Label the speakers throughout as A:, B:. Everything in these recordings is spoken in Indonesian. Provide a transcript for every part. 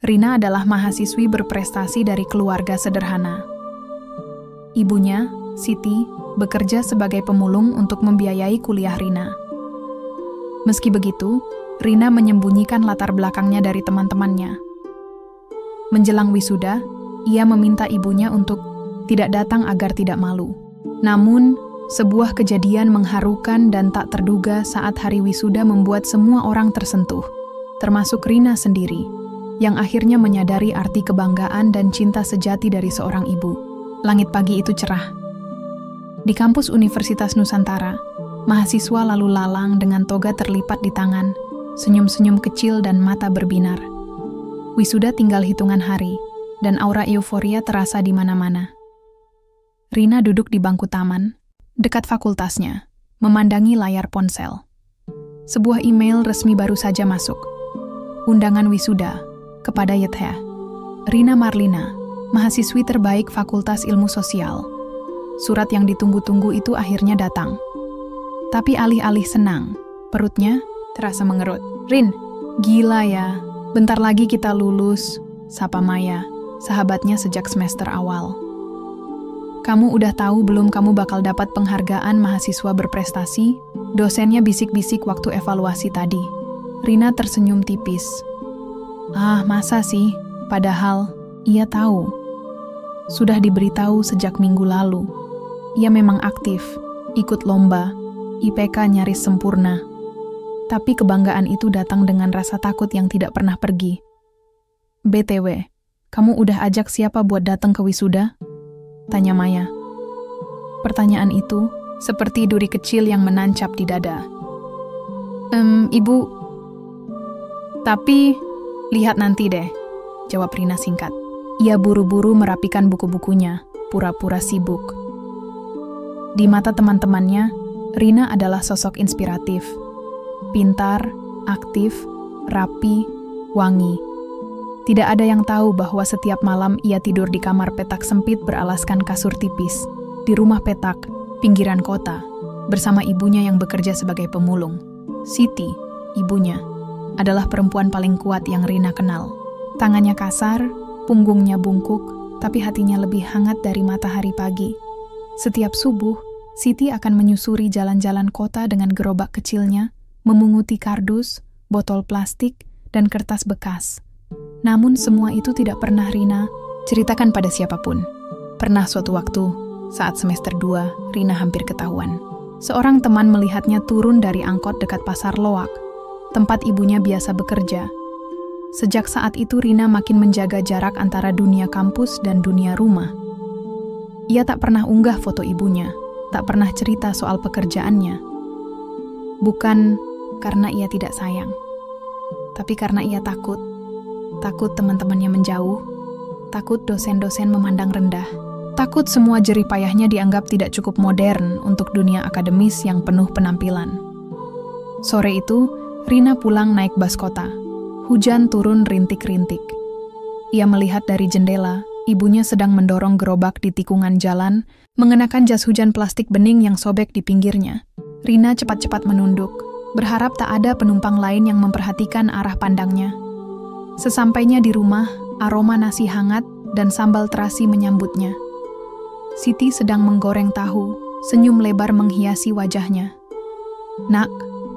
A: Rina adalah mahasiswi berprestasi dari keluarga sederhana. Ibunya, Siti, bekerja sebagai pemulung untuk membiayai kuliah Rina. Meski begitu, Rina menyembunyikan latar belakangnya dari teman-temannya. Menjelang wisuda, ia meminta ibunya untuk tidak datang agar tidak malu. Namun, sebuah kejadian mengharukan dan tak terduga saat hari wisuda membuat semua orang tersentuh, termasuk Rina sendiri, yang akhirnya menyadari arti kebanggaan dan cinta sejati dari seorang ibu. Langit pagi itu cerah. Di kampus Universitas Nusantara, mahasiswa lalu lalang dengan toga terlipat di tangan, senyum-senyum kecil dan mata berbinar. Wisuda tinggal hitungan hari, dan aura euforia terasa di mana-mana. Rina duduk di bangku taman, dekat fakultasnya, memandangi layar ponsel. Sebuah email resmi baru saja masuk. Undangan wisuda kepada Yethya. Rina Marlina, mahasiswi terbaik Fakultas Ilmu Sosial. Surat yang ditunggu-tunggu itu akhirnya datang. Tapi alih-alih senang, perutnya terasa mengerut. "Rin, gila ya, bentar lagi kita lulus," sapa Maya, sahabatnya sejak semester awal. "Kamu udah tahu belum kamu bakal dapat penghargaan mahasiswa berprestasi?" Dosennya bisik-bisik waktu evaluasi tadi. Rina tersenyum tipis. "Ah, masa sih? Padahal ia tahu. Sudah diberitahu sejak minggu lalu. Ia memang aktif, ikut lomba, IPK nyaris sempurna. Tapi kebanggaan itu datang dengan rasa takut yang tidak pernah pergi. BTW, kamu udah ajak siapa buat datang ke wisuda?" tanya Maya. Pertanyaan itu seperti duri kecil yang menancap di dada. Ibu, tapi lihat nanti deh," jawab Rina singkat. Ia buru-buru merapikan buku-bukunya, pura-pura sibuk. Di mata teman-temannya, Rina adalah sosok inspiratif. Pintar, aktif, rapi, wangi. Tidak ada yang tahu bahwa setiap malam ia tidur di kamar petak sempit beralaskan kasur tipis, di rumah petak, pinggiran kota, bersama ibunya yang bekerja sebagai pemulung. Siti, ibunya, adalah perempuan paling kuat yang Rina kenal. Tangannya kasar, punggungnya bungkuk, tapi hatinya lebih hangat dari matahari pagi. Setiap subuh, Siti akan menyusuri jalan-jalan kota dengan gerobak kecilnya, memunguti kardus, botol plastik, dan kertas bekas. Namun semua itu tidak pernah Rina ceritakan pada siapapun. Pernah suatu waktu, saat semester 2, Rina hampir ketahuan. Seorang teman melihatnya turun dari angkot dekat Pasar Loak, tempat ibunya biasa bekerja. Sejak saat itu Rina makin menjaga jarak antara dunia kampus dan dunia rumah. Ia tak pernah unggah foto ibunya, tak pernah cerita soal pekerjaannya. Bukan karena ia tidak sayang, tapi karena ia takut. Takut teman-temannya menjauh, takut dosen-dosen memandang rendah, takut semua jerih payahnya dianggap tidak cukup modern untuk dunia akademis yang penuh penampilan. Sore itu, Rina pulang naik bus kota. Hujan turun rintik-rintik. Ia melihat dari jendela, ibunya sedang mendorong gerobak di tikungan jalan, mengenakan jas hujan plastik bening yang sobek di pinggirnya. Rina cepat-cepat menunduk, berharap tak ada penumpang lain yang memperhatikan arah pandangnya. Sesampainya di rumah, aroma nasi hangat dan sambal terasi menyambutnya. Siti sedang menggoreng tahu, senyum lebar menghiasi wajahnya. "Nak,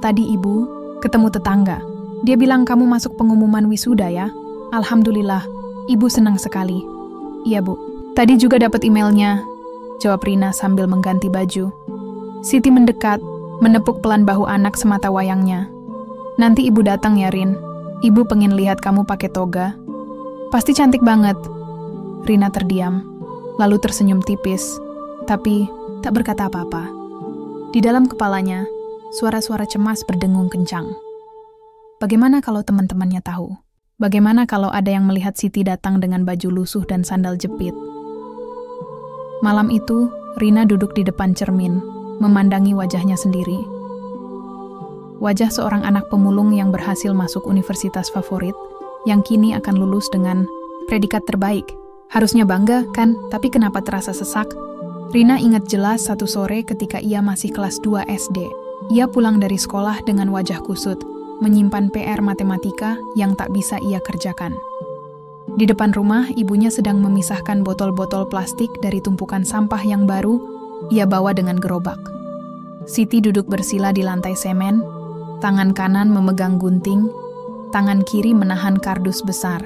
A: tadi ibu ketemu tetangga. Dia bilang kamu masuk pengumuman wisuda ya? Alhamdulillah, ibu senang sekali." "Iya bu, tadi juga dapat emailnya," jawab Rina sambil mengganti baju. Siti mendekat, menepuk pelan bahu anak semata wayangnya. "Nanti ibu datang ya Rin. Ibu pengen lihat kamu pakai toga. Pasti cantik banget." Rina terdiam, lalu tersenyum tipis, tapi tak berkata apa-apa. Di dalam kepalanya, suara-suara cemas berdengung kencang. Bagaimana kalau teman-temannya tahu? Bagaimana kalau ada yang melihat Siti datang dengan baju lusuh dan sandal jepit? Malam itu, Rina duduk di depan cermin, memandangi wajahnya sendiri. Wajah seorang anak pemulung yang berhasil masuk universitas favorit, yang kini akan lulus dengan predikat terbaik. Harusnya bangga, kan? Tapi kenapa terasa sesak? Rina ingat jelas satu sore ketika ia masih kelas 2 SD. Ia pulang dari sekolah dengan wajah kusut, menyimpan PR matematika yang tak bisa ia kerjakan. Di depan rumah, ibunya sedang memisahkan botol-botol plastik dari tumpukan sampah yang baru ia bawa dengan gerobak. Siti duduk bersila di lantai semen, tangan kanan memegang gunting, tangan kiri menahan kardus besar.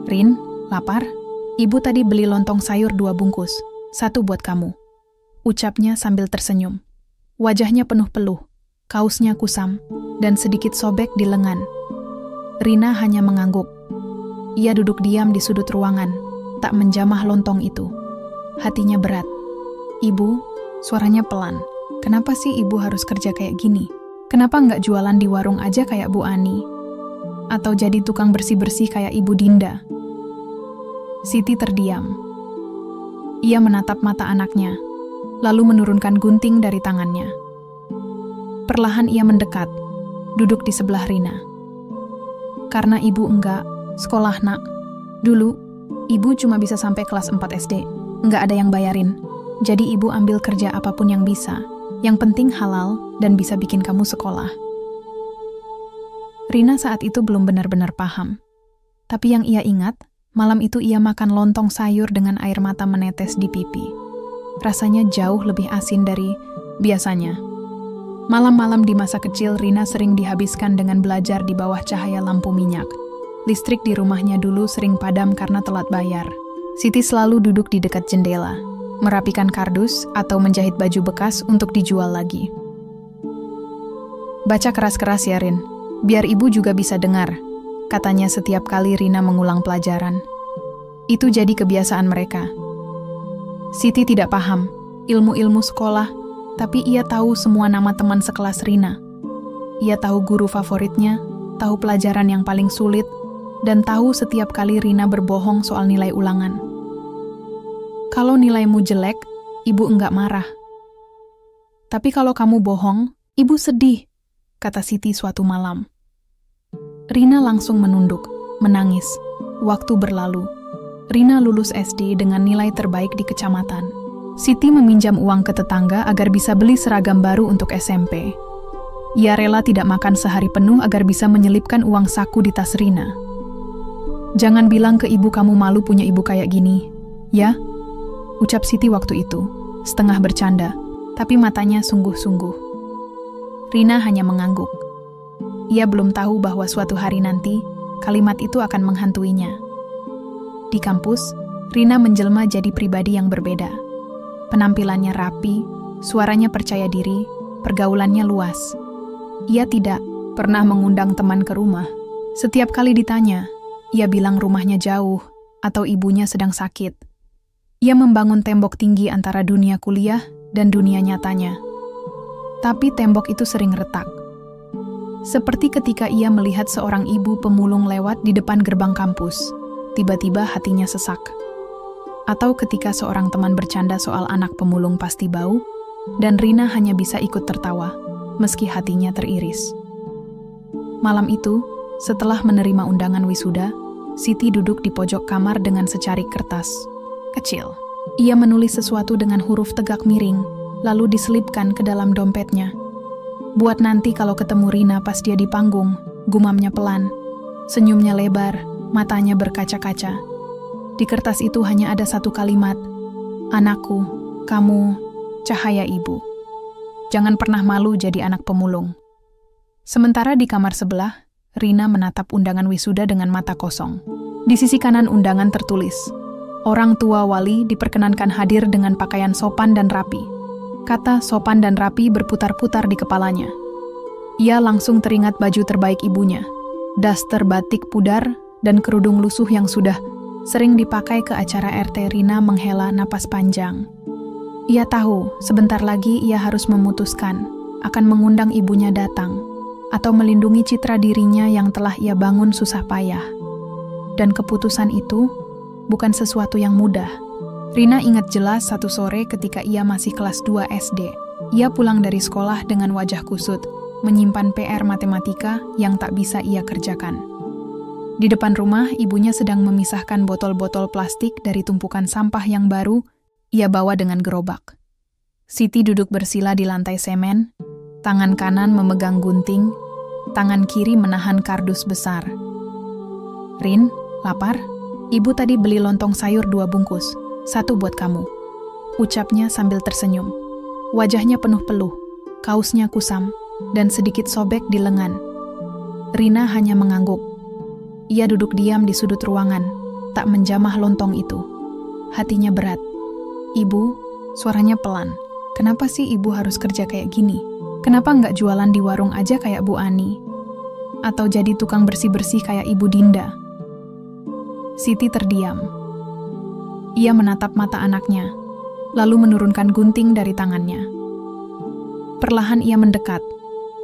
A: "Rin, lapar? Ibu tadi beli lontong sayur 2 bungkus, 1 buat kamu," ucapnya sambil tersenyum. Wajahnya penuh peluh, kaosnya kusam, dan sedikit sobek di lengan. Rina hanya mengangguk. Ia duduk diam di sudut ruangan, tak menjamah lontong itu. Hatinya berat. "Ibu," suaranya pelan. "Kenapa sih ibu harus kerja kayak gini? Kenapa nggak jualan di warung aja kayak Bu Ani? Atau jadi tukang bersih-bersih kayak Ibu Dinda?" Siti terdiam. Ia menatap mata anaknya, lalu menurunkan gunting dari tangannya. Perlahan ia mendekat, duduk di sebelah Rina. "Karena ibu enggak sekolah, nak. Dulu, ibu cuma bisa sampai kelas 4 SD. Enggak ada yang bayarin. Jadi ibu ambil kerja apapun yang bisa. Yang penting halal dan bisa bikin kamu sekolah." Rina saat itu belum benar-benar paham. Tapi yang ia ingat, malam itu ia makan lontong sayur dengan air mata menetes di pipi. Rasanya jauh lebih asin dari biasanya. Malam-malam di masa kecil, Rina sering dihabiskan dengan belajar di bawah cahaya lampu minyak. Listrik di rumahnya dulu sering padam karena telat bayar. Siti selalu duduk di dekat jendela, merapikan kardus atau menjahit baju bekas untuk dijual lagi. "Baca keras-keras ya, Rin, biar ibu juga bisa dengar," katanya setiap kali Rina mengulang pelajaran. Itu jadi kebiasaan mereka. Siti tidak paham ilmu-ilmu sekolah, tapi ia tahu semua nama teman sekelas Rina. Ia tahu guru favoritnya, tahu pelajaran yang paling sulit, dan tahu setiap kali Rina berbohong soal nilai ulangan. "Kalau nilaimu jelek, ibu enggak marah. Tapi kalau kamu bohong, ibu sedih," kata Siti suatu malam. Rina langsung menunduk, menangis. Waktu berlalu. Rina lulus SD dengan nilai terbaik di kecamatan. Siti meminjam uang ke tetangga agar bisa beli seragam baru untuk SMP. Ia rela tidak makan sehari penuh agar bisa menyelipkan uang saku di tas Rina. "Jangan bilang ke ibu kamu malu punya ibu kayak gini, ya?" ucap Siti waktu itu, setengah bercanda, tapi matanya sungguh-sungguh. Rina hanya mengangguk. Ia belum tahu bahwa suatu hari nanti, kalimat itu akan menghantuinya. Di kampus, Rina menjelma jadi pribadi yang berbeda. Penampilannya rapi, suaranya percaya diri, pergaulannya luas. Ia tidak pernah mengundang teman ke rumah. Setiap kali ditanya, ia bilang rumahnya jauh atau ibunya sedang sakit. Ia membangun tembok tinggi antara dunia kuliah dan dunia nyatanya. Tapi tembok itu sering retak. Seperti ketika ia melihat seorang ibu pemulung lewat di depan gerbang kampus, tiba-tiba hatinya sesak. Atau ketika seorang teman bercanda soal anak pemulung pasti bau, dan Rina hanya bisa ikut tertawa, meski hatinya teriris. Malam itu, setelah menerima undangan wisuda, Siti duduk di pojok kamar dengan secarik kertas kecil. Ia menulis sesuatu dengan huruf tegak miring, lalu diselipkan ke dalam dompetnya. Buat nanti kalau ketemu Rina pas dia di panggung, gumamnya pelan. Senyumnya lebar, matanya berkaca-kaca. Di kertas itu hanya ada satu kalimat, "Anakku, kamu cahaya ibu. Jangan pernah malu jadi anak pemulung." Sementara di kamar sebelah, Rina menatap undangan wisuda dengan mata kosong. Di sisi kanan undangan tertulis, "Orang tua wali diperkenankan hadir dengan pakaian sopan dan rapi." Kata sopan dan rapi berputar-putar di kepalanya. Ia langsung teringat baju terbaik ibunya, daster batik pudar, dan kerudung lusuh yang sudah sering dipakai ke acara RT. Rina menghela napas panjang. Ia tahu sebentar lagi ia harus memutuskan akan mengundang ibunya datang atau melindungi citra dirinya yang telah ia bangun susah payah. Dan keputusan itu bukan sesuatu yang mudah. Rina ingat jelas satu sore ketika ia masih kelas 2 SD. Ia pulang dari sekolah dengan wajah kusut, menyimpan PR matematika yang tak bisa ia kerjakan. Di depan rumah, ibunya sedang memisahkan botol-botol plastik dari tumpukan sampah yang baru ia bawa dengan gerobak. Siti duduk bersila di lantai semen, tangan kanan memegang gunting, tangan kiri menahan kardus besar. "Rin, Lapar? Ibu tadi beli lontong sayur 2 bungkus, 1 buat kamu. Ucapnya sambil tersenyum. Wajahnya penuh peluh, kaosnya kusam, dan sedikit sobek di lengan. Rina hanya mengangguk. Ia duduk diam di sudut ruangan, tak menjamah lontong itu. Hatinya berat. Ibu, suaranya pelan. Kenapa sih ibu harus kerja kayak gini? Kenapa nggak jualan di warung aja kayak Bu Ani? Atau jadi tukang bersih-bersih kayak Ibu Dinda? Siti terdiam. Ia menatap mata anaknya, lalu menurunkan gunting dari tangannya. Perlahan ia mendekat,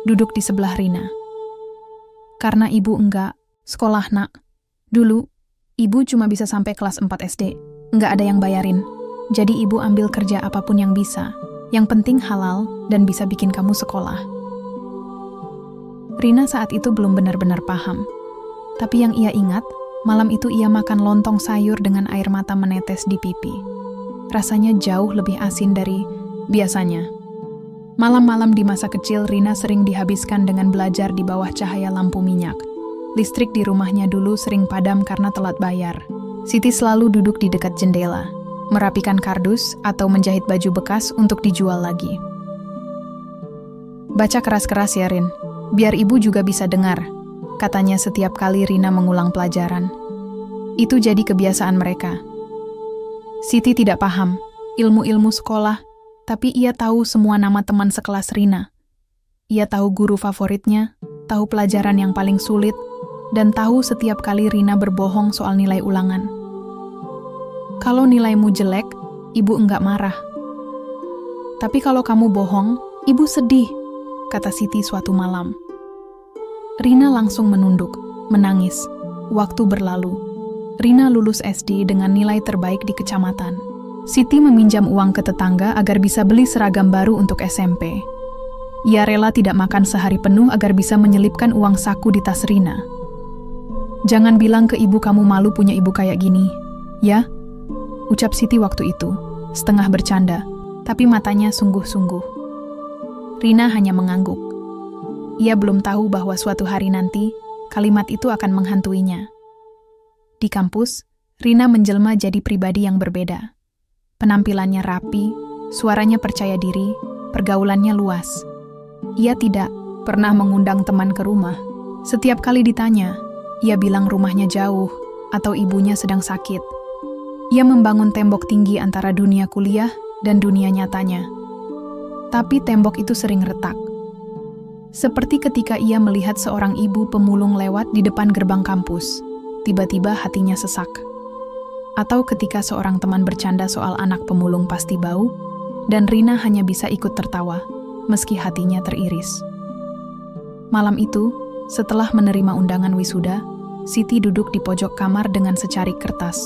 A: duduk di sebelah Rina. Karena ibu enggak, sekolah nak. Dulu, ibu cuma bisa sampai kelas 4 SD. Enggak ada yang bayarin. Jadi ibu ambil kerja apapun yang bisa. Yang penting halal dan bisa bikin kamu sekolah. Rina saat itu belum benar-benar paham. Tapi yang ia ingat, malam itu ia makan lontong sayur dengan air mata menetes di pipi. Rasanya jauh lebih asin dari biasanya. Malam-malam di masa kecil, Rina sering dihabiskan dengan belajar di bawah cahaya lampu minyak. Listrik di rumahnya dulu sering padam karena telat bayar. Siti selalu duduk di dekat jendela, merapikan kardus atau menjahit baju bekas untuk dijual lagi. Baca keras-keras ya, Rin. Biar ibu juga bisa dengar, katanya setiap kali Rina mengulang pelajaran. Itu jadi kebiasaan mereka. Siti tidak paham ilmu-ilmu sekolah, tapi ia tahu semua nama teman sekelas Rina. Ia tahu guru favoritnya, tahu pelajaran yang paling sulit, dan tahu setiap kali Rina berbohong soal nilai ulangan. Kalau nilaimu jelek, ibu enggak marah. Tapi kalau kamu bohong, ibu sedih, kata Siti suatu malam. Rina langsung menunduk, menangis. Waktu berlalu. Rina lulus SD dengan nilai terbaik di kecamatan. Siti meminjam uang ke tetangga agar bisa beli seragam baru untuk SMP. Ia rela tidak makan sehari penuh agar bisa menyelipkan uang saku di tas Rina. Jangan bilang ke ibu kamu malu punya ibu kayak gini, ya? Ucap Siti waktu itu, setengah bercanda, tapi matanya sungguh-sungguh. Rina hanya mengangguk. Ia belum tahu bahwa suatu hari nanti, kalimat itu akan menghantuinya. Di kampus, Rina menjelma jadi pribadi yang berbeda. Penampilannya rapi, suaranya percaya diri, pergaulannya luas. Ia tidak pernah mengundang teman ke rumah. Setiap kali ditanya, ia bilang rumahnya jauh atau ibunya sedang sakit. Ia membangun tembok tinggi antara dunia kuliah dan dunia nyatanya. Tapi tembok itu sering retak. Seperti ketika ia melihat seorang ibu pemulung lewat di depan gerbang kampus. Tiba-tiba hatinya sesak. Atau ketika seorang teman bercanda soal anak pemulung pasti bau, dan Rina hanya bisa ikut tertawa, meski hatinya teriris. Malam itu, setelah menerima undangan wisuda, Siti duduk di pojok kamar dengan secarik kertas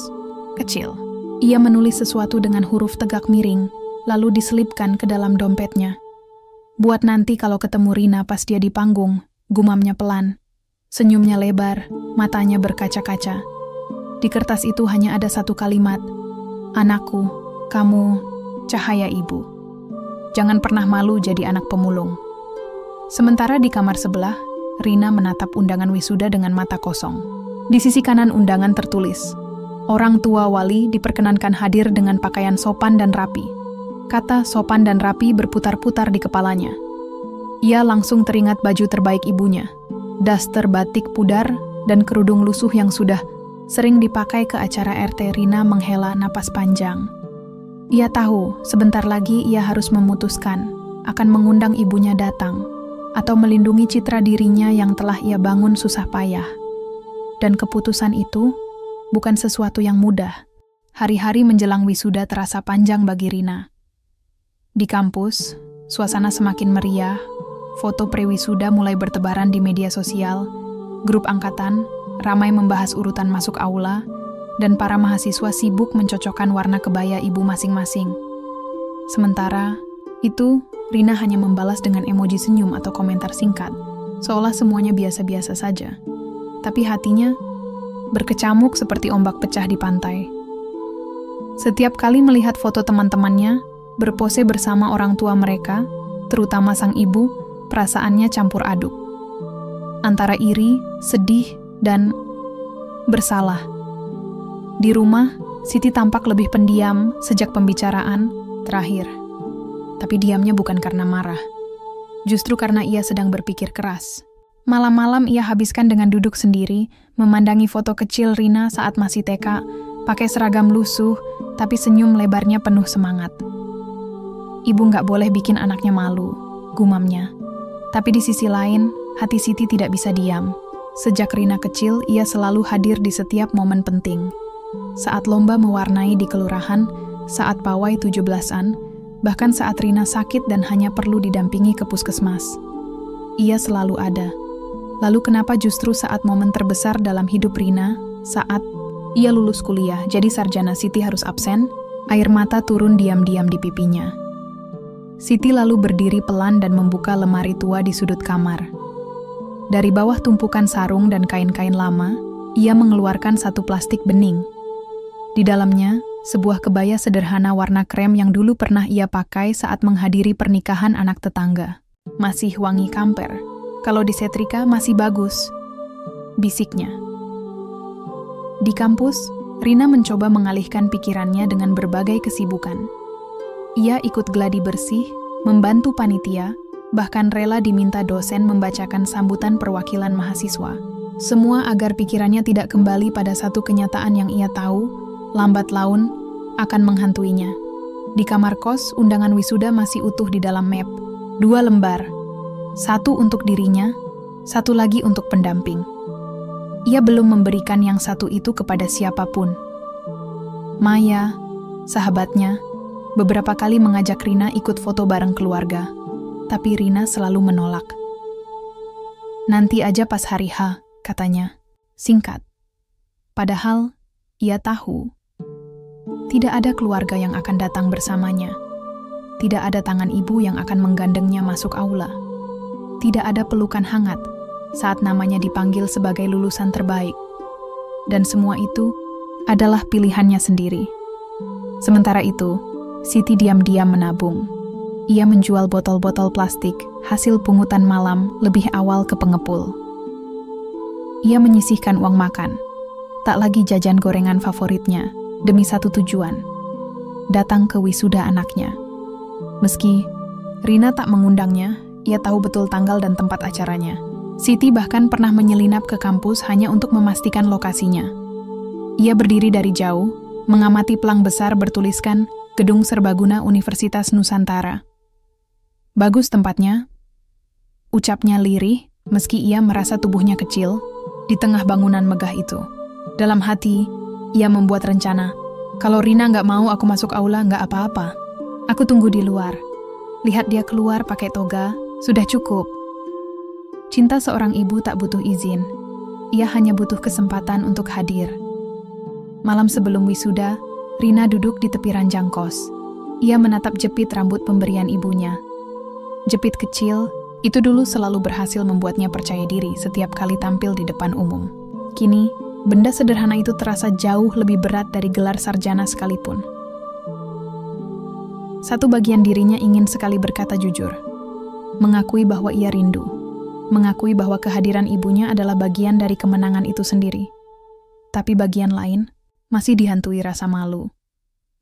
A: kecil. Ia menulis sesuatu dengan huruf tegak miring, lalu diselipkan ke dalam dompetnya. Buat nanti kalau ketemu Rina pas dia di panggung, gumamnya pelan. Senyumnya lebar, matanya berkaca-kaca. Di kertas itu hanya ada satu kalimat, "Anakku, kamu cahaya ibu. Jangan pernah malu jadi anak pemulung." Sementara di kamar sebelah, Rina menatap undangan wisuda dengan mata kosong. Di sisi kanan undangan tertulis, "Orang tua wali diperkenankan hadir dengan pakaian sopan dan rapi." Kata sopan dan rapi berputar-putar di kepalanya. Ia langsung teringat baju terbaik ibunya, daster batik pudar dan kerudung lusuh yang sudah sering dipakai ke acara RT. Rina menghela napas panjang. Ia tahu sebentar lagi ia harus memutuskan akan mengundang ibunya datang atau melindungi citra dirinya yang telah ia bangun susah payah. Dan keputusan itu bukan sesuatu yang mudah. Hari-hari menjelang wisuda terasa panjang bagi Rina. Di kampus, suasana semakin meriah, foto prewisuda mulai bertebaran di media sosial, grup angkatan ramai membahas urutan masuk aula, dan para mahasiswa sibuk mencocokkan warna kebaya ibu masing-masing. Sementara itu, Rina hanya membalas dengan emoji senyum atau komentar singkat, seolah semuanya biasa-biasa saja. Tapi hatinya berkecamuk seperti ombak pecah di pantai. Setiap kali melihat foto teman-temannya berpose bersama orang tua mereka, terutama sang ibu, perasaannya campur aduk. Antara iri, sedih, dan bersalah. Di rumah, Siti tampak lebih pendiam sejak pembicaraan terakhir. Tapi diamnya bukan karena marah. Justru karena ia sedang berpikir keras. Malam-malam ia habiskan dengan duduk sendiri, memandangi foto kecil Rina saat masih TK, pakai seragam lusuh, tapi senyum lebarnya penuh semangat. Ibu nggak boleh bikin anaknya malu, gumamnya. Tapi di sisi lain, hati Siti tidak bisa diam. Sejak Rina kecil, ia selalu hadir di setiap momen penting. Saat lomba mewarnai di kelurahan, saat pawai 17-an, bahkan saat Rina sakit dan hanya perlu didampingi ke puskesmas. Ia selalu ada. Lalu kenapa justru saat momen terbesar dalam hidup Rina, saat ia lulus kuliah jadi sarjana, Siti harus absen? Air mata turun diam-diam di pipinya. Siti lalu berdiri pelan dan membuka lemari tua di sudut kamar. Dari bawah tumpukan sarung dan kain-kain lama, ia mengeluarkan satu plastik bening. Di dalamnya, sebuah kebaya sederhana warna krem yang dulu pernah ia pakai saat menghadiri pernikahan anak tetangga. Masih wangi kamper. Kalau disetrika masih bagus, bisiknya. Di kampus, Rina mencoba mengalihkan pikirannya dengan berbagai kesibukan. Ia ikut gladi bersih, membantu panitia, bahkan rela diminta dosen membacakan sambutan perwakilan mahasiswa. Semua agar pikirannya tidak kembali pada satu kenyataan yang ia tahu, lambat laun akan menghantuinya. Di kamar kos, undangan wisuda masih utuh di dalam map. 2 lembar. 1 untuk dirinya, 1 lagi untuk pendamping. Ia belum memberikan yang 1 itu kepada siapapun. Maya, sahabatnya, beberapa kali mengajak Rina ikut foto bareng keluarga, tapi Rina selalu menolak. Nanti aja pas hari H, katanya. Singkat. Padahal, ia tahu, tidak ada keluarga yang akan datang bersamanya. Tidak ada tangan ibu yang akan menggandengnya masuk aula. Tidak ada pelukan hangat saat namanya dipanggil sebagai lulusan terbaik. Dan semua itu adalah pilihannya sendiri. Sementara itu, Siti diam-diam menabung. Ia menjual botol-botol plastik hasil pungutan malam lebih awal ke pengepul. Ia menyisihkan uang makan, tak lagi jajan gorengan favoritnya, demi satu tujuan, datang ke wisuda anaknya. Meski Rina tak mengundangnya, ia tahu betul tanggal dan tempat acaranya. Siti bahkan pernah menyelinap ke kampus hanya untuk memastikan lokasinya. Ia berdiri dari jauh, mengamati pelang besar bertuliskan Gedung Serbaguna Universitas Nusantara. Bagus tempatnya, ucapnya lirih, meski ia merasa tubuhnya kecil di tengah bangunan megah itu. Dalam hati, ia membuat rencana. Kalau Rina nggak mau aku masuk aula, nggak apa-apa. Aku tunggu di luar. Lihat dia keluar pakai toga, sudah cukup. Cinta seorang ibu tak butuh izin. Ia hanya butuh kesempatan untuk hadir. Malam sebelum wisuda, Rina duduk di tepi ranjang kos. Ia menatap jepit rambut pemberian ibunya. Jepit kecil, itu dulu selalu berhasil membuatnya percaya diri setiap kali tampil di depan umum. Kini, benda sederhana itu terasa jauh lebih berat dari gelar sarjana sekalipun. Satu bagian dirinya ingin sekali berkata jujur, mengakui bahwa ia rindu, mengakui bahwa kehadiran ibunya adalah bagian dari kemenangan itu sendiri. Tapi bagian lain masih dihantui rasa malu.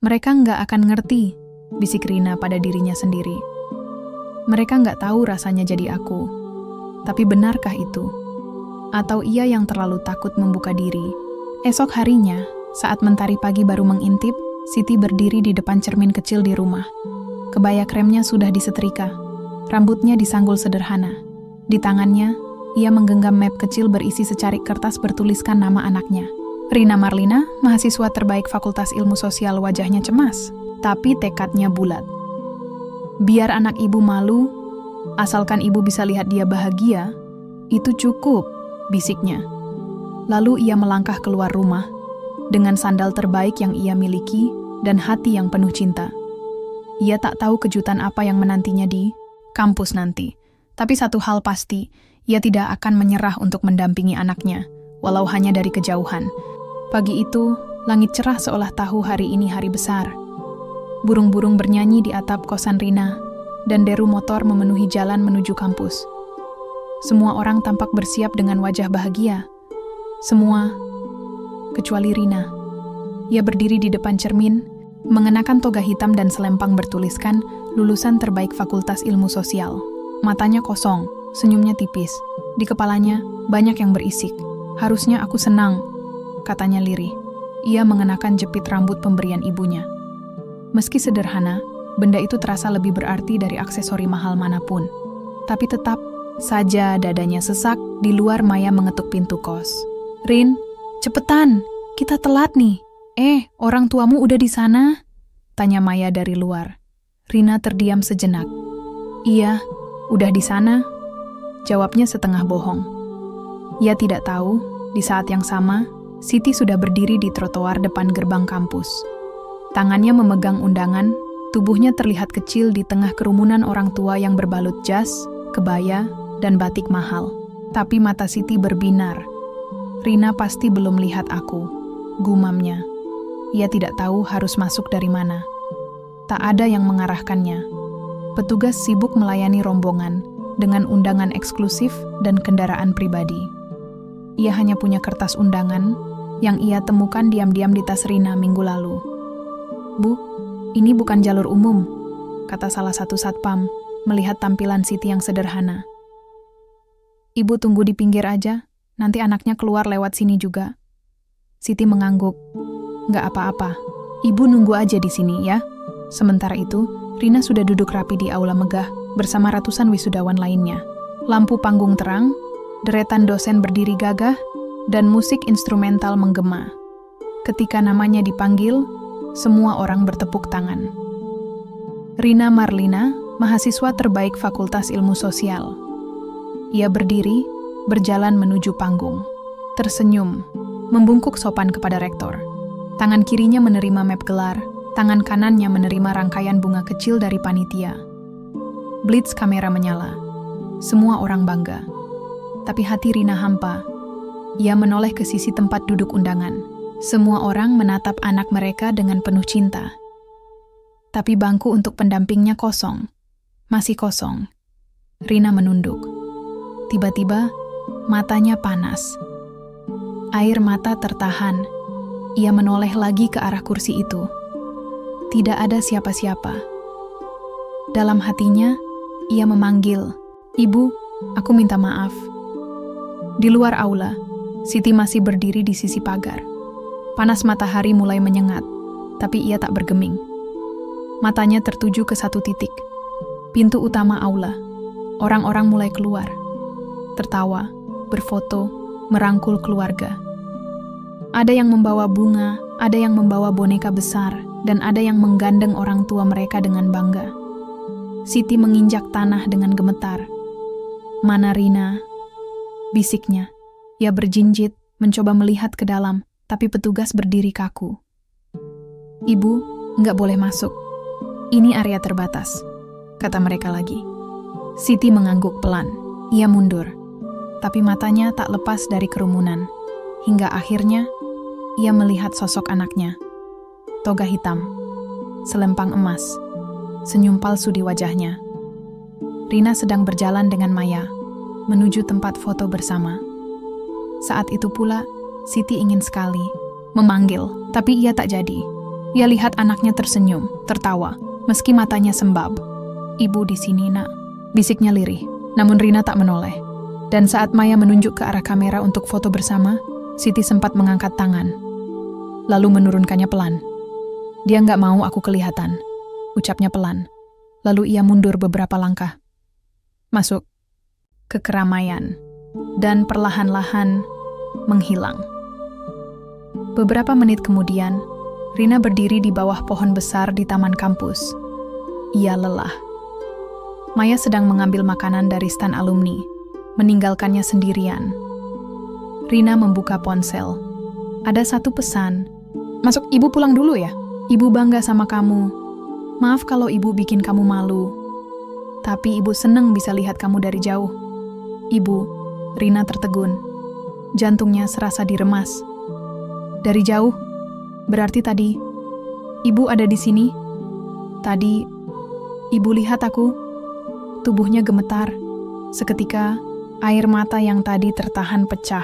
A: Mereka nggak akan ngerti, bisik Rina pada dirinya sendiri. Mereka nggak tahu rasanya jadi aku. Tapi benarkah itu? Atau ia yang terlalu takut membuka diri? Esok harinya, saat mentari pagi baru mengintip, Siti berdiri di depan cermin kecil di rumah. Kebaya kremnya sudah disetrika. Rambutnya disanggul sederhana. Di tangannya, ia menggenggam map kecil berisi secarik kertas bertuliskan nama anaknya. Rina Marlina, mahasiswa terbaik Fakultas Ilmu Sosial. Wajahnya cemas, tapi tekadnya bulat. Biar anak ibu malu, asalkan ibu bisa lihat dia bahagia, itu cukup, bisiknya. Lalu ia melangkah keluar rumah, dengan sandal terbaik yang ia miliki dan hati yang penuh cinta. Ia tak tahu kejutan apa yang menantinya di kampus nanti. Tapi satu hal pasti, ia tidak akan menyerah untuk mendampingi anaknya, walau hanya dari kejauhan. Pagi itu, langit cerah seolah tahu hari ini hari besar. Burung-burung bernyanyi di atap kosan Rina, dan deru motor memenuhi jalan menuju kampus. Semua orang tampak bersiap dengan wajah bahagia. Semua, kecuali Rina. Ia berdiri di depan cermin, mengenakan toga hitam dan selempang bertuliskan lulusan terbaik Fakultas Ilmu Sosial. Matanya kosong, senyumnya tipis. Di kepalanya banyak yang berisik. Harusnya aku senang, katanya lirih. Ia mengenakan jepit rambut pemberian ibunya. Meski sederhana, benda itu terasa lebih berarti dari aksesori mahal manapun. Tapi tetap saja dadanya sesak di luar. Maya mengetuk pintu kos. "Rin, cepetan, kita telat nih." Orang tuamu udah di sana?" tanya Maya dari luar. Rina terdiam sejenak. "Iya, udah di sana," jawabnya setengah bohong. Ia tidak tahu, di saat yang sama, Siti sudah berdiri di trotoar depan gerbang kampus. Tangannya memegang undangan, tubuhnya terlihat kecil di tengah kerumunan orang tua yang berbalut jas, kebaya, dan batik mahal. Tapi mata Siti berbinar. "Rina pasti belum lihat aku," gumamnya. Ia tidak tahu harus masuk dari mana. Tak ada yang mengarahkannya. Petugas sibuk melayani rombongan dengan undangan eksklusif dan kendaraan pribadi. Ia hanya punya kertas undangan yang ia temukan diam-diam di tas Rina minggu lalu. "Bu, ini bukan jalur umum," kata salah satu satpam melihat tampilan Siti yang sederhana. "Ibu tunggu di pinggir aja, nanti anaknya keluar lewat sini juga." Siti mengangguk. "Nggak apa-apa, ibu nunggu aja di sini ya." Sementara itu, Rina sudah duduk rapi di aula megah bersama ratusan wisudawan lainnya. Lampu panggung terang, deretan dosen berdiri gagah, dan musik instrumental menggema. Ketika namanya dipanggil, semua orang bertepuk tangan. Rina Marlina, mahasiswa terbaik Fakultas Ilmu Sosial. Ia berdiri, berjalan menuju panggung. Tersenyum, membungkuk sopan kepada rektor. Tangan kirinya menerima map gelar, tangan kanannya menerima rangkaian bunga kecil dari panitia. Blitz kamera menyala. Semua orang bangga. Tapi hati Rina hampa. Ia menoleh ke sisi tempat duduk undangan. Semua orang menatap anak mereka dengan penuh cinta. Tapi bangku untuk pendampingnya kosong. Masih kosong. Rina menunduk. Tiba-tiba, matanya panas. Air mata tertahan. Ia menoleh lagi ke arah kursi itu. Tidak ada siapa-siapa. Dalam hatinya, ia memanggil, "Ibu, aku minta maaf." Di luar aula, Siti masih berdiri di sisi pagar. Panas matahari mulai menyengat, tapi ia tak bergeming. Matanya tertuju ke satu titik. Pintu utama aula. Orang-orang mulai keluar. Tertawa, berfoto, merangkul keluarga. Ada yang membawa bunga, ada yang membawa boneka besar, dan ada yang menggandeng orang tua mereka dengan bangga. Siti menginjak tanah dengan gemetar. "Mana Rina?" bisiknya. Ia berjinjit, mencoba melihat ke dalam, tapi petugas berdiri kaku. "Ibu, nggak boleh masuk. Ini area terbatas," kata mereka lagi. Siti mengangguk pelan. Ia mundur, tapi matanya tak lepas dari kerumunan. Hingga akhirnya, ia melihat sosok anaknya. Toga hitam, selempang emas, senyum palsu di wajahnya. Rina sedang berjalan dengan Maya, menuju tempat foto bersama. Saat itu pula, Siti ingin sekali memanggil, tapi ia tak jadi. Ia lihat anaknya tersenyum, tertawa, meski matanya sembab. "Ibu di sini, Nak," bisiknya lirih, namun Rina tak menoleh. Dan saat Maya menunjuk ke arah kamera untuk foto bersama, Siti sempat mengangkat tangan, lalu menurunkannya pelan. "Dia nggak mau aku kelihatan," ucapnya pelan. Lalu ia mundur beberapa langkah. Masuk ke keramaian, dan perlahan-lahan menghilang. Beberapa menit kemudian, Rina berdiri di bawah pohon besar di taman kampus. Ia lelah. Maya sedang mengambil makanan dari stan alumni, meninggalkannya sendirian. Rina membuka ponsel. Ada satu pesan. "Masuk, ibu pulang dulu ya. Ibu bangga sama kamu. Maaf kalau ibu bikin kamu malu. Tapi ibu seneng bisa lihat kamu dari jauh." "Ibu," Rina tertegun. Jantungnya serasa diremas. "Dari jauh? Berarti tadi ibu ada di sini? Tadi ibu lihat aku?" Tubuhnya gemetar. Seketika, air mata yang tadi tertahan pecah.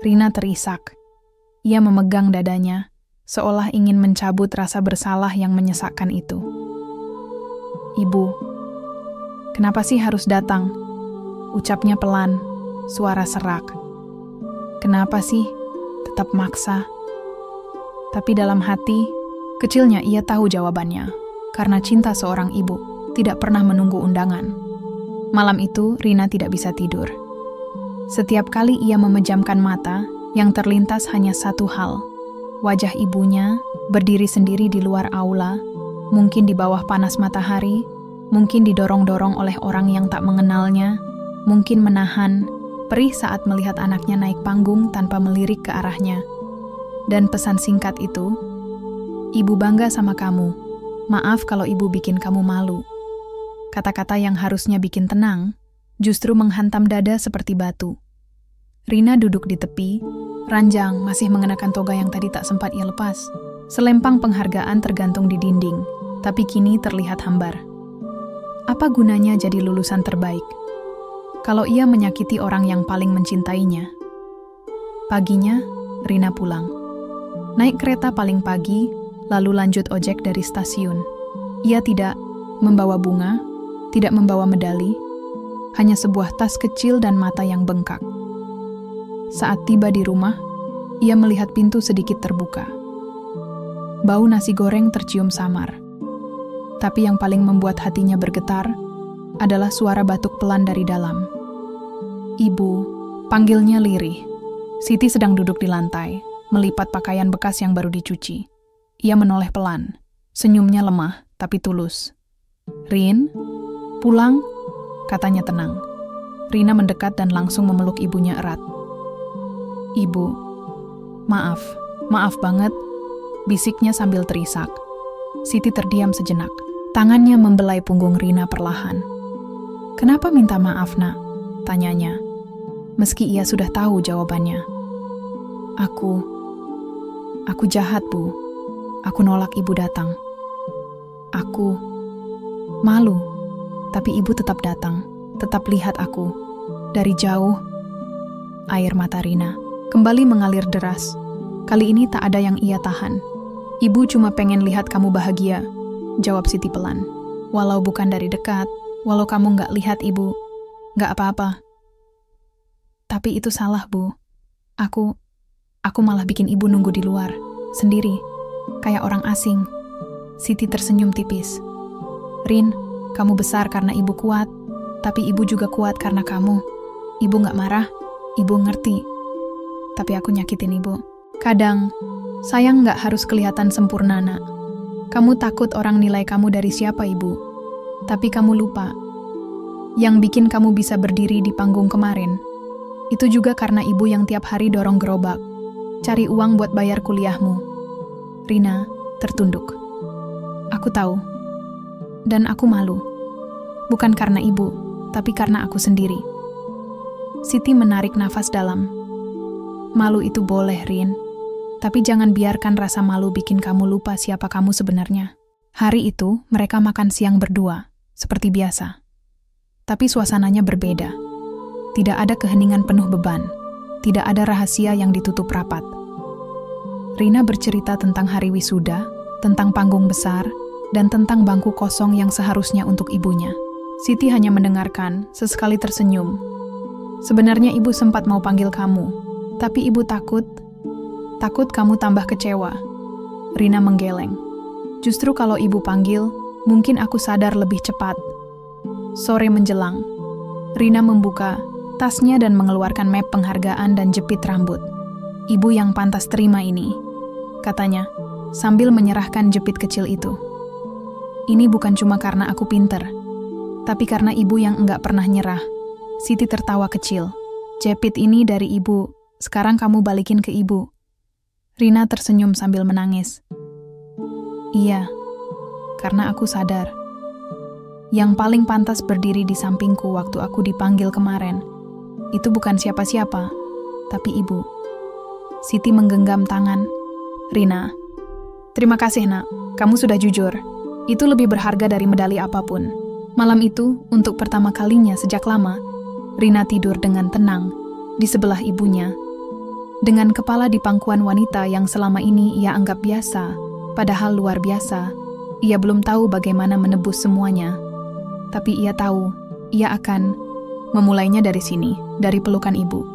A: Rina terisak. Ia memegang dadanya, seolah ingin mencabut rasa bersalah yang menyesakkan itu. "Ibu, kenapa sih harus datang?" Ucapnya pelan, suara serak. "Kenapa sih tetap maksa?" Tapi dalam hati, kecilnya ia tahu jawabannya, karena cinta seorang ibu tidak pernah menunggu undangan. Malam itu, Rina tidak bisa tidur. Setiap kali ia memejamkan mata, yang terlintas hanya satu hal. Wajah ibunya berdiri sendiri di luar aula, mungkin di bawah panas matahari, mungkin didorong-dorong oleh orang yang tak mengenalnya, mungkin menahan perih saat melihat anaknya naik panggung tanpa melirik ke arahnya. Dan pesan singkat itu, "Ibu bangga sama kamu. Maaf kalau ibu bikin kamu malu." Kata-kata yang harusnya bikin tenang, justru menghantam dada seperti batu. Rina duduk di tepi, ranjang masih mengenakan toga yang tadi tak sempat ia lepas. Selempang penghargaan tergantung di dinding, tapi kini terlihat hambar. Apa gunanya jadi lulusan terbaik kalau ia menyakiti orang yang paling mencintainya? Paginya, Rina pulang. Naik kereta paling pagi, lalu lanjut ojek dari stasiun. Ia tidak membawa bunga, tidak membawa medali, hanya sebuah tas kecil dan mata yang bengkak. Saat tiba di rumah, ia melihat pintu sedikit terbuka. Bau nasi goreng tercium samar. Tapi yang paling membuat hatinya bergetar adalah suara batuk pelan dari dalam. "Ibu," panggilnya lirih. Siti sedang duduk di lantai, melipat pakaian bekas yang baru dicuci. Ia menoleh pelan, senyumnya lemah tapi tulus. "Rin, pulang?" katanya tenang. Rina mendekat dan langsung memeluk ibunya erat. "Ibu, maaf banget," bisiknya sambil terisak. Siti terdiam sejenak. Tangannya membelai punggung Rina perlahan. "Kenapa minta maaf, Nak?" tanyanya. Meski ia sudah tahu jawabannya. Aku jahat, Bu. Aku nolak ibu datang. Aku malu, tapi ibu tetap datang, tetap lihat aku. Dari jauh." Air mata Rina kembali mengalir deras. Kali ini tak ada yang ia tahan. "Ibu cuma pengen lihat kamu bahagia," jawab Siti pelan. "Walau bukan dari dekat, walau kamu nggak lihat ibu, nggak apa-apa." "Tapi itu salah, Bu. Aku malah bikin ibu nunggu di luar, sendiri, kayak orang asing." Siti tersenyum tipis. "Rin, kamu besar karena ibu kuat, tapi ibu juga kuat karena kamu. Ibu nggak marah, ibu ngerti. Tapi aku nyakitin ibu. Kadang, sayang nggak harus kelihatan sempurna, Nak. Kamu takut orang nilai kamu dari siapa, Ibu. Tapi kamu lupa. Yang bikin kamu bisa berdiri di panggung kemarin, itu juga karena ibu yang tiap hari dorong gerobak, cari uang buat bayar kuliahmu." Rina tertunduk. "Aku tahu. Dan aku malu. Bukan karena ibu, tapi karena aku sendiri." Siti menarik nafas dalam. "Malu itu boleh, Rin. Tapi jangan biarkan rasa malu bikin kamu lupa siapa kamu sebenarnya." Hari itu, mereka makan siang berdua, seperti biasa. Tapi suasananya berbeda. Tidak ada keheningan penuh beban. Tidak ada rahasia yang ditutup rapat. Rina bercerita tentang hari wisuda, tentang panggung besar, dan tentang bangku kosong yang seharusnya untuk ibunya. Siti hanya mendengarkan, sesekali tersenyum. "Sebenarnya ibu sempat mau panggil kamu, tapi ibu takut kamu tambah kecewa." Rina menggeleng. "Justru kalau ibu panggil, mungkin aku sadar lebih cepat." Sore menjelang, Rina membuka tasnya dan mengeluarkan map penghargaan dan jepit rambut. "Ibu yang pantas terima ini," katanya, sambil menyerahkan jepit kecil itu. "Ini bukan cuma karena aku pinter, tapi karena ibu yang enggak pernah nyerah." Siti tertawa kecil. "Jepit ini dari ibu, sekarang kamu balikin ke ibu." Rina tersenyum sambil menangis. "Iya, karena aku sadar. Yang paling pantas berdiri di sampingku waktu aku dipanggil kemarin, itu bukan siapa-siapa, tapi ibu." Siti menggenggam tangan. "Rina, terima kasih, Nak. Kamu sudah jujur. Itu lebih berharga dari medali apapun." Malam itu, untuk pertama kalinya sejak lama, Rina tidur dengan tenang di sebelah ibunya. Dengan kepala di pangkuan wanita yang selama ini ia anggap biasa, padahal luar biasa, ia belum tahu bagaimana menebus semuanya. Tapi ia tahu, ia akan memulainya dari sini, dari pelukan ibu.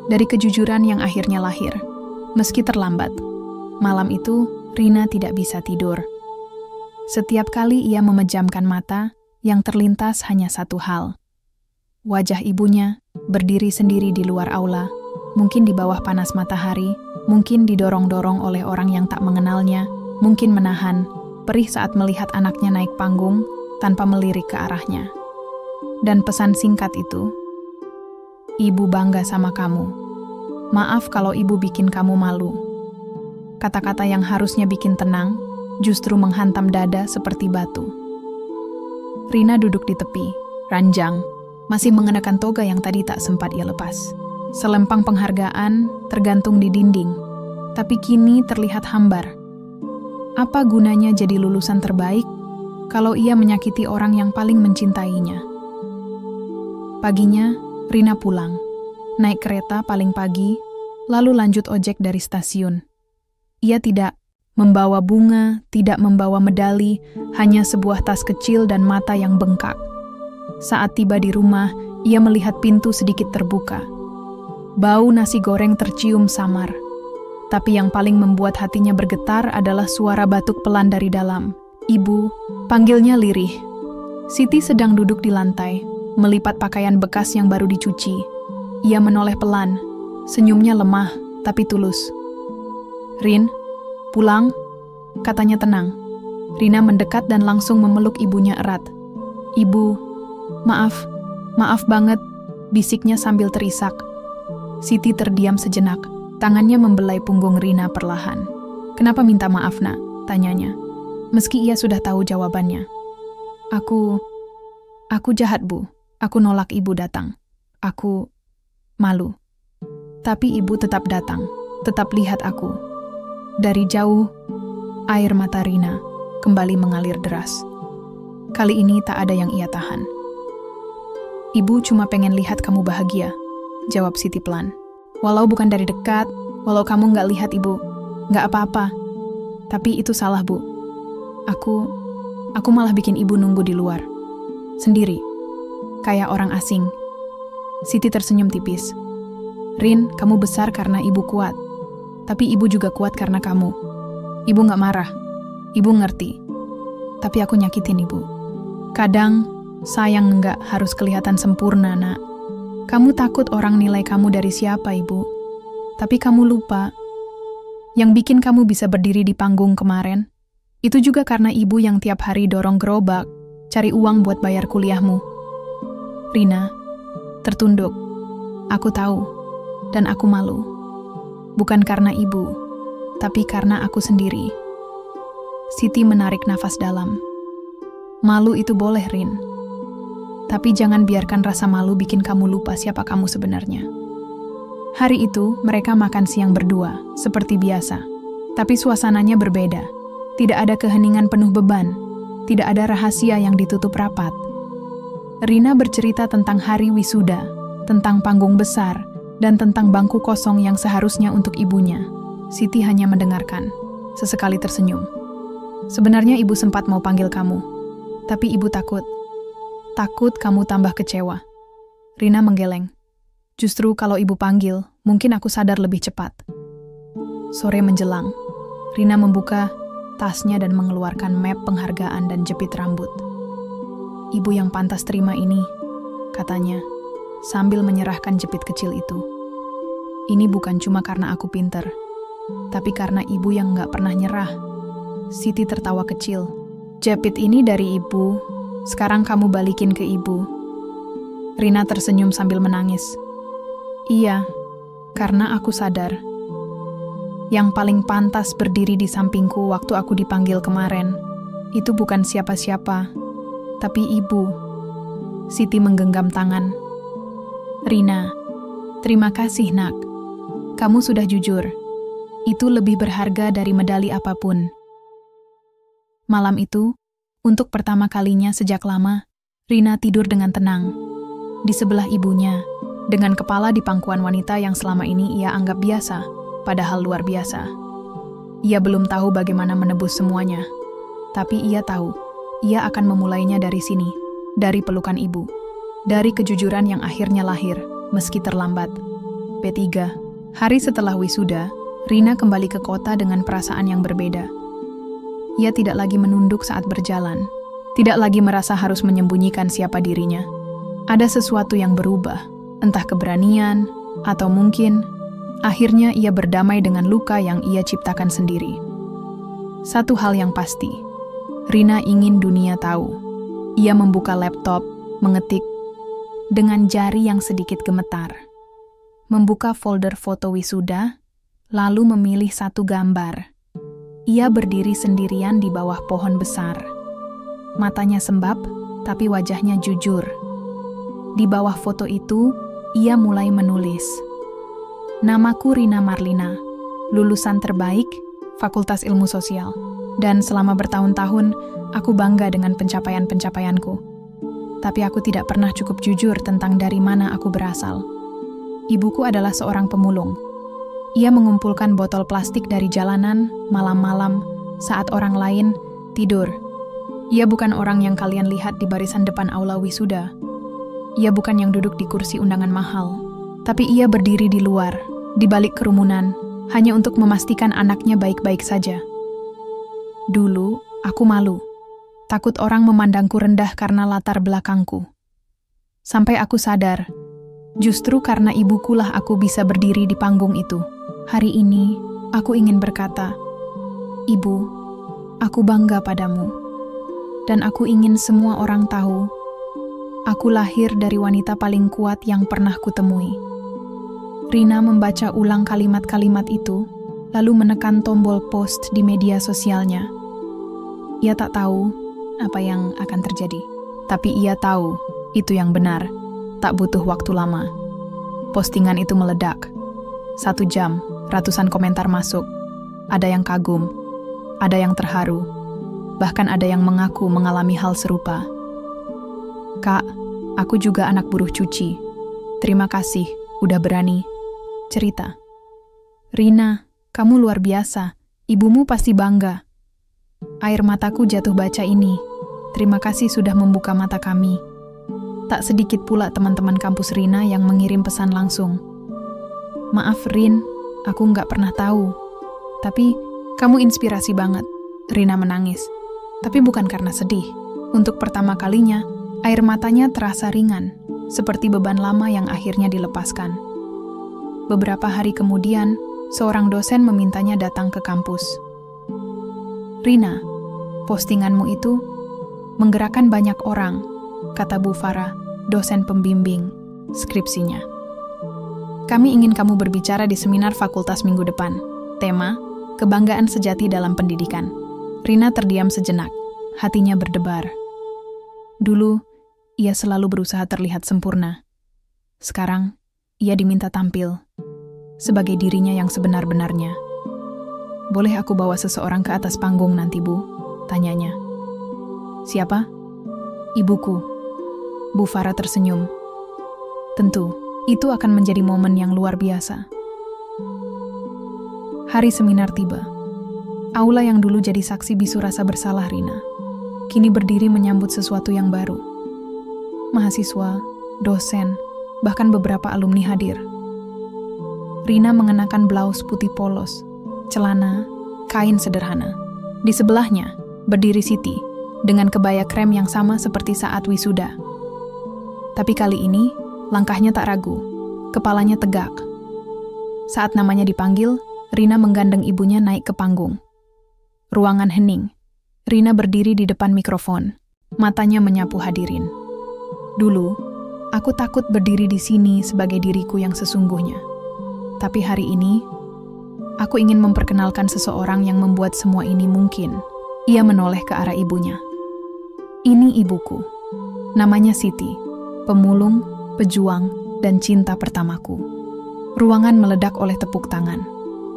A: Dari kejujuran yang akhirnya lahir. Meski terlambat, malam itu Rina tidak bisa tidur. Setiap kali ia memejamkan mata, yang terlintas hanya satu hal. Wajah ibunya berdiri sendiri di luar aula, mungkin di bawah panas matahari, mungkin didorong-dorong oleh orang yang tak mengenalnya, mungkin menahan perih saat melihat anaknya naik panggung tanpa melirik ke arahnya. Dan pesan singkat itu, "Ibu bangga sama kamu. Maaf kalau ibu bikin kamu malu." Kata-kata yang harusnya bikin tenang, justru menghantam dada seperti batu. Rina duduk di tepi, ranjang, masih mengenakan toga yang tadi tak sempat ia lepas. Selempang penghargaan tergantung di dinding, tapi kini terlihat hambar. Apa gunanya jadi lulusan terbaik kalau ia menyakiti orang yang paling mencintainya? Paginya, Rina pulang, naik kereta paling pagi, lalu lanjut ojek dari stasiun. Ia tidak membawa bunga, tidak membawa medali, hanya sebuah tas kecil dan mata yang bengkak. Saat tiba di rumah, ia melihat pintu sedikit terbuka. Bau nasi goreng tercium samar. Tapi yang paling membuat hatinya bergetar adalah suara batuk pelan dari dalam. "Ibu," panggilnya lirih. Siti sedang duduk di lantai, melipat pakaian bekas yang baru dicuci. Ia menoleh pelan, senyumnya lemah tapi tulus. "Rin, pulang?" katanya tenang. Rina mendekat dan langsung memeluk ibunya erat. "Ibu, maaf banget," bisiknya sambil terisak. Siti terdiam sejenak, tangannya membelai punggung Rina perlahan. "Kenapa minta maaf, Nak?" tanyanya. Meski ia sudah tahu jawabannya. Aku jahat, Bu. Aku nolak ibu datang. Aku malu. Tapi ibu tetap datang, tetap lihat aku." Dari jauh, air mata Rina kembali mengalir deras. Kali ini tak ada yang ia tahan. "Ibu cuma pengen lihat kamu bahagia," jawab Siti pelan. "Walau bukan dari dekat, walau kamu nggak lihat ibu, nggak apa-apa. Tapi itu salah, Bu. Aku malah bikin ibu nunggu di luar. Sendiri. Kayak orang asing." Siti tersenyum tipis. "Rin, kamu besar karena ibu kuat. Tapi ibu juga kuat karena kamu. Ibu nggak marah. Ibu ngerti. Tapi aku nyakitin ibu. Kadang, sayang nggak harus kelihatan sempurna, Nak. Kamu takut orang nilai kamu dari siapa, Ibu. Tapi kamu lupa. Yang bikin kamu bisa berdiri di panggung kemarin, itu juga karena ibu yang tiap hari dorong gerobak, cari uang buat bayar kuliahmu." Rina tertunduk. "Aku tahu, dan aku malu. Bukan karena ibu, tapi karena aku sendiri." Siti menarik nafas dalam. "Malu itu boleh, Rin. Tapi jangan biarkan rasa malu bikin kamu lupa siapa kamu sebenarnya." Hari itu, mereka makan siang berdua, seperti biasa. Tapi suasananya berbeda. Tidak ada keheningan penuh beban. Tidak ada rahasia yang ditutup rapat. Rina bercerita tentang hari wisuda, tentang panggung besar, dan tentang bangku kosong yang seharusnya untuk ibunya. Siti hanya mendengarkan, sesekali tersenyum. "Sebenarnya ibu sempat mau panggil kamu, tapi ibu takut kamu tambah kecewa." Rina menggeleng. "Justru kalau ibu panggil, mungkin aku sadar lebih cepat." Sore menjelang, Rina membuka tasnya dan mengeluarkan map penghargaan dan jepit rambut. "Ibu yang pantas terima ini," katanya, sambil menyerahkan jepit kecil itu. "Ini bukan cuma karena aku pinter, tapi karena ibu yang nggak pernah nyerah." Siti tertawa kecil. "Jepit ini dari ibu, sekarang kamu balikin ke ibu." Rina tersenyum sambil menangis. "Iya, karena aku sadar. Yang paling pantas berdiri di sampingku waktu aku dipanggil kemarin, itu bukan siapa-siapa, tapi ibu." Siti menggenggam tangan. "Rina, terima kasih, Nak. Kamu sudah jujur. Itu lebih berharga dari medali apapun." Malam itu, untuk pertama kalinya sejak lama, Rina tidur dengan tenang. Di sebelah ibunya, dengan kepala di pangkuan wanita yang selama ini ia anggap biasa, padahal luar biasa. Ia belum tahu bagaimana menebus semuanya, tapi ia tahu ia akan memulainya dari sini, dari pelukan ibu, dari kejujuran yang akhirnya lahir, meski terlambat. P3. Hari setelah wisuda, Rina kembali ke kota dengan perasaan yang berbeda. Ia tidak lagi menunduk saat berjalan, tidak lagi merasa harus menyembunyikan siapa dirinya. Ada sesuatu yang berubah, entah keberanian, atau mungkin akhirnya ia berdamai dengan luka yang ia ciptakan sendiri. Satu hal yang pasti, Rina ingin dunia tahu. Ia membuka laptop, mengetik, dengan jari yang sedikit gemetar. Membuka folder foto wisuda, lalu memilih satu gambar. Ia berdiri sendirian di bawah pohon besar. Matanya sembab, tapi wajahnya jujur. Di bawah foto itu, ia mulai menulis. Namaku Rina Marlina, lulusan terbaik, Fakultas Ilmu Sosial. Dan selama bertahun-tahun, aku bangga dengan pencapaian-pencapaianku. Tapi aku tidak pernah cukup jujur tentang dari mana aku berasal. Ibuku adalah seorang pemulung. Ia mengumpulkan botol plastik dari jalanan, malam-malam, saat orang lain tidur. Ia bukan orang yang kalian lihat di barisan depan aula wisuda. Ia bukan yang duduk di kursi undangan mahal. Tapi ia berdiri di luar, di balik kerumunan, hanya untuk memastikan anaknya baik-baik saja. Dulu, aku malu. Takut orang memandangku rendah karena latar belakangku. Sampai aku sadar, justru karena ibukulah aku bisa berdiri di panggung itu. Hari ini, aku ingin berkata, Ibu, aku bangga padamu. Dan aku ingin semua orang tahu, aku lahir dari wanita paling kuat yang pernah kutemui. Rina membaca ulang kalimat-kalimat itu, lalu menekan tombol post di media sosialnya. Ia tak tahu apa yang akan terjadi, tapi ia tahu itu yang benar. Tak butuh waktu lama. Postingan itu meledak. 1 jam, ratusan komentar masuk. Ada yang kagum, ada yang terharu, bahkan ada yang mengaku mengalami hal serupa. Kak, aku juga anak buruh cuci. Terima kasih, udah berani cerita. Rina, kamu luar biasa. Ibumu pasti bangga. Air mataku jatuh baca ini. Terima kasih sudah membuka mata kami. Tak sedikit pula teman-teman kampus Rina yang mengirim pesan langsung. Maaf Rin, aku nggak pernah tahu. Tapi kamu inspirasi banget. Rina menangis. Tapi bukan karena sedih. Untuk pertama kalinya, air matanya terasa ringan, seperti beban lama yang akhirnya dilepaskan. Beberapa hari kemudian, seorang dosen memintanya datang ke kampus. Rina, postinganmu itu menggerakkan banyak orang, kata Bu Farah, dosen pembimbing skripsinya. Kami ingin kamu berbicara di seminar fakultas minggu depan. Tema, kebanggaan sejati dalam pendidikan. Rina terdiam sejenak, hatinya berdebar. Dulu, ia selalu berusaha terlihat sempurna. Sekarang, ia diminta tampil sebagai dirinya yang sebenar-benarnya. Boleh aku bawa seseorang ke atas panggung nanti, Bu? Tanyanya. Siapa? Ibuku. Bu Farah tersenyum. Tentu, itu akan menjadi momen yang luar biasa. Hari seminar tiba. Aula yang dulu jadi saksi bisu rasa bersalah Rina, kini berdiri menyambut sesuatu yang baru. Mahasiswa, dosen, bahkan beberapa alumni hadir. Rina mengenakan blaus putih polos, celana, kain sederhana. Di sebelahnya, berdiri Siti, dengan kebaya krem yang sama seperti saat wisuda. Tapi kali ini, langkahnya tak ragu, kepalanya tegak. Saat namanya dipanggil, Rina menggandeng ibunya naik ke panggung. Ruangan hening. Rina berdiri di depan mikrofon, matanya menyapu hadirin. Dulu, aku takut berdiri di sini sebagai diriku yang sesungguhnya. Tapi hari ini, aku ingin memperkenalkan seseorang yang membuat semua ini mungkin. Ia menoleh ke arah ibunya. Ini ibuku. Namanya Siti, pemulung, pejuang, dan cinta pertamaku. Ruangan meledak oleh tepuk tangan.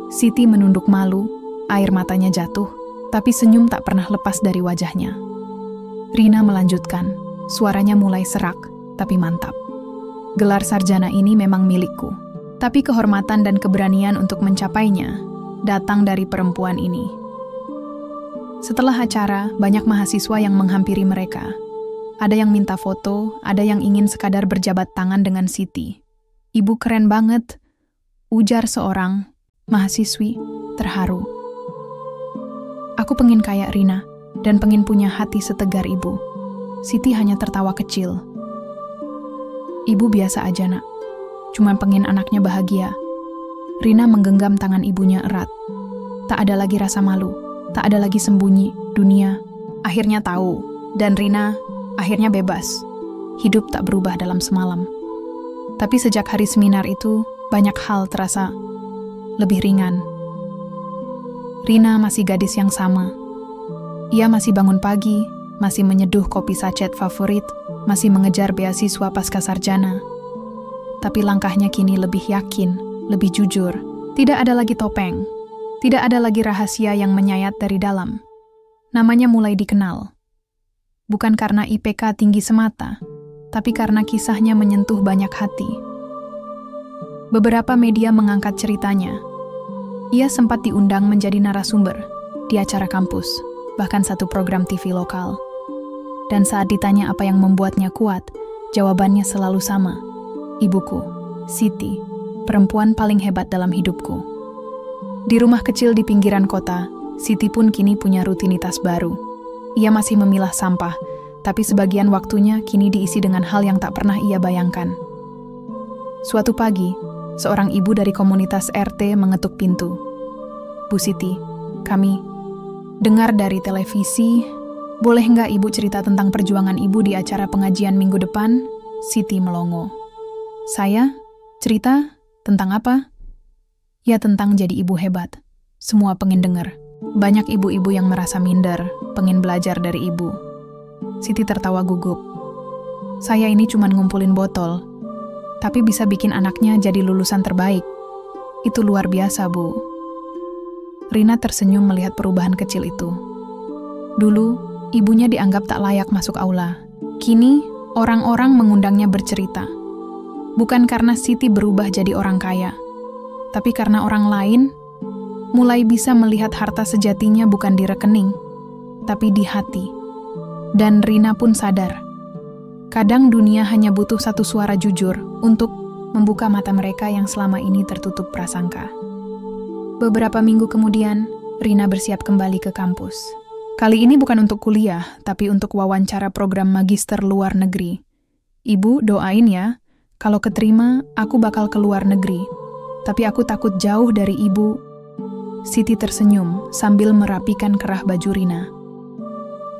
A: Siti menunduk malu, air matanya jatuh, tapi senyum tak pernah lepas dari wajahnya. Rina melanjutkan, suaranya mulai serak, tapi mantap. Gelar sarjana ini memang milikku, tapi kehormatan dan keberanian untuk mencapainya datang dari perempuan ini. Setelah acara, banyak mahasiswa yang menghampiri mereka. Ada yang minta foto, ada yang ingin sekadar berjabat tangan dengan Siti. "Ibu keren banget," ujar seorang mahasiswi terharu. "Aku pengen kayak Rina, dan pengen punya hati setegar ibu." Siti hanya tertawa kecil. "Ibu biasa aja, Nak. Cuma pengen anaknya bahagia." Rina menggenggam tangan ibunya erat. Tak ada lagi rasa malu, tak ada lagi sembunyi. Dunia akhirnya tahu, dan Rina akhirnya bebas. Hidup tak berubah dalam semalam. Tapi sejak hari seminar itu, banyak hal terasa lebih ringan. Rina masih gadis yang sama. Ia masih bangun pagi, masih menyeduh kopi sachet favorit, masih mengejar beasiswa pasca sarjana. Tapi langkahnya kini lebih yakin, lebih jujur. Tidak ada lagi topeng, tidak ada lagi rahasia yang menyayat dari dalam. Namanya mulai dikenal. Bukan karena IPK tinggi semata, tapi karena kisahnya menyentuh banyak hati. Beberapa media mengangkat ceritanya. Ia sempat diundang menjadi narasumber di acara kampus, bahkan satu program TV lokal. Dan saat ditanya apa yang membuatnya kuat, jawabannya selalu sama. "Ibuku, Siti, perempuan paling hebat dalam hidupku." Di rumah kecil di pinggiran kota, Siti pun kini punya rutinitas baru. Ia masih memilah sampah, tapi sebagian waktunya kini diisi dengan hal yang tak pernah ia bayangkan. Suatu pagi, seorang ibu dari komunitas RT mengetuk pintu. "Bu Siti, kami dengar dari televisi, boleh nggak ibu cerita tentang perjuangan ibu di acara pengajian minggu depan?" Siti melongo. "Saya? Cerita? Tentang apa?" "Ya tentang jadi ibu hebat." Semua pengen dengar. Banyak ibu-ibu yang merasa minder, pengen belajar dari ibu. Siti tertawa gugup. "Saya ini cuma ngumpulin botol, tapi bisa bikin anaknya jadi lulusan terbaik. Itu luar biasa, Bu." Rina tersenyum melihat perubahan kecil itu. Dulu, ibunya dianggap tak layak masuk aula. Kini, orang-orang mengundangnya bercerita. Bukan karena Siti berubah jadi orang kaya, tapi karena orang lain mulai bisa melihat harta sejatinya bukan di rekening, tapi di hati. Dan Rina pun sadar, kadang dunia hanya butuh satu suara jujur untuk membuka mata mereka yang selama ini tertutup prasangka. Beberapa minggu kemudian, Rina bersiap kembali ke kampus. Kali ini bukan untuk kuliah, tapi untuk wawancara program magister luar negeri. "Ibu, doain ya, kalau keterima, aku bakal ke luar negeri. Tapi aku takut jauh dari ibu." Siti tersenyum sambil merapikan kerah baju Rina.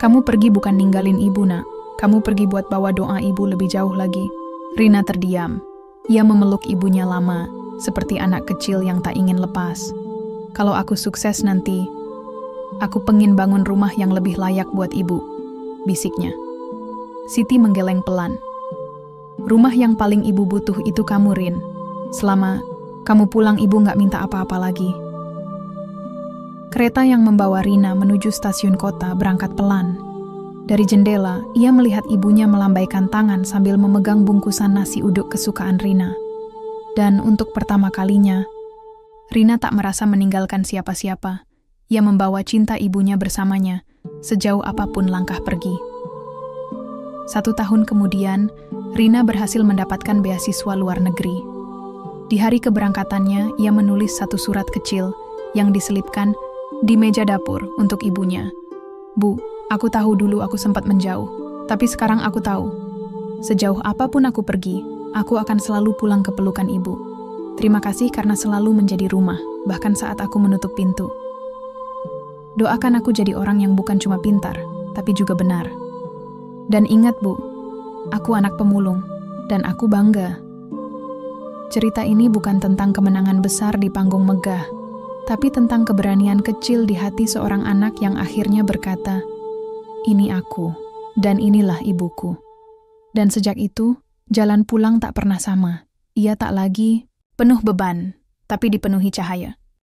A: "Kamu pergi bukan ninggalin ibu, Nak. Kamu pergi buat bawa doa ibu lebih jauh lagi." Rina terdiam. Ia memeluk ibunya lama, seperti anak kecil yang tak ingin lepas. "Kalau aku sukses nanti, aku pengen bangun rumah yang lebih layak buat ibu," bisiknya. Siti menggeleng pelan. "Rumah yang paling ibu butuh itu kamu, Rin. Selama kamu pulang, ibu nggak minta apa-apa lagi." Kereta yang membawa Rina menuju stasiun kota berangkat pelan. Dari jendela, ia melihat ibunya melambaikan tangan sambil memegang bungkusan nasi uduk kesukaan Rina. Dan untuk pertama kalinya, Rina tak merasa meninggalkan siapa-siapa. Ia membawa cinta ibunya bersamanya, sejauh apapun langkah pergi. 1 tahun kemudian, Rina berhasil mendapatkan beasiswa luar negeri. Di hari keberangkatannya, ia menulis satu surat kecil yang diselipkan di meja dapur untuk ibunya. "Bu, aku tahu dulu aku sempat menjauh, tapi sekarang aku tahu. Sejauh apapun aku pergi, aku akan selalu pulang ke pelukan ibu. Terima kasih karena selalu menjadi rumah, bahkan saat aku menutup pintu. Doakan aku jadi orang yang bukan cuma pintar, tapi juga benar. Dan ingat, Bu, aku anak pemulung, dan aku bangga." Cerita ini bukan tentang kemenangan besar di panggung megah, tapi tentang keberanian kecil di hati seorang anak yang akhirnya berkata, "Ini aku, dan inilah ibuku." Dan sejak itu, jalan pulang tak pernah sama. Ia tak lagi penuh beban, tapi dipenuhi cahaya.